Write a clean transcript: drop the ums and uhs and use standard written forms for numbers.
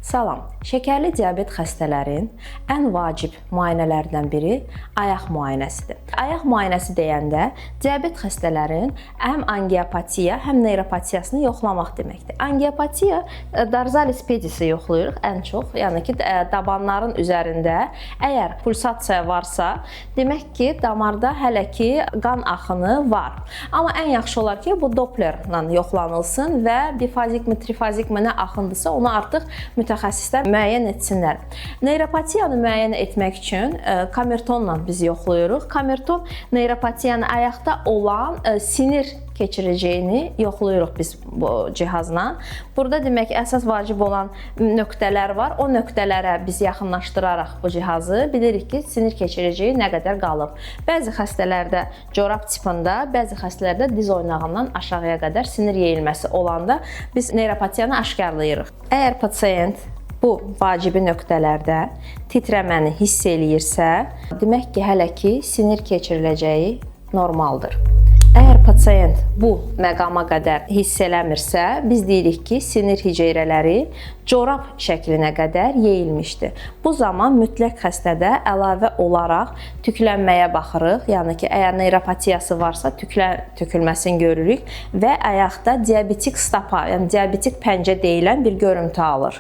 Salam. Şəkərli diabet xəstələrin ən vacib müayinələrdən biri ayaq müayinəsidir. Ayaq müayinəsi deyəndə diabet xəstələrin həm angiopatiya, həm neyropatiyasını yoxlamaq deməkdir. Angiopatiya dorzalis pedisi yoxlayırıq ən çox. Yəni ki, dabanların üzərində əgər pulsasiya varsa, demək ki, damarda hələ ki qan axını var. Amma ən yaxşı olar ki, bu Dopplerlə yoxlanılsın və bifazikmi, trifazikmi nə axındısa onu artıq mütəxəssislər müəyyən etsinlər. Neyropatiyanı müəyyən etmək üçün kamertonla biz yoxlayırıq. Kamerton neyropatiyanı ayaqda olan sinir keçirəcəyini yoxlayırıq biz bu cihazla. Burada demək əsas vacib olan nöqtələr var. O nöqtələrə biz yaxınlaşdıraraq bu cihazı bilirik ki, sinir keçirəcəyi nə qədər qalıb. Bəzi xəstələrdə corab tipində, bəzi xəstələrdə diz oynağından aşağıya qədər sinir yeyilməsi olanda biz neyropatiyanı aşkarlayırıq. Əgər pasiyent bu vacibi nöqtələrdə titrəməni hiss eləyirsə, demək ki, hələ ki sinir keçiriləcəyi normaldır. Əgər pasiyent bu məqama qədər hiss eləmirsə, biz deyirik ki, sinir hüceyrələri corab şəklinə qədər yeyilmişdir. Bu zaman mütləq xəstədə əlavə olaraq tüklənməyə baxırıq. Yəni ki, əgər neyropatiyası varsa, tökülməsini görürük və ayaqda diabetik stapa, yəni diabetik pəncə deyilən bir görüntü alır.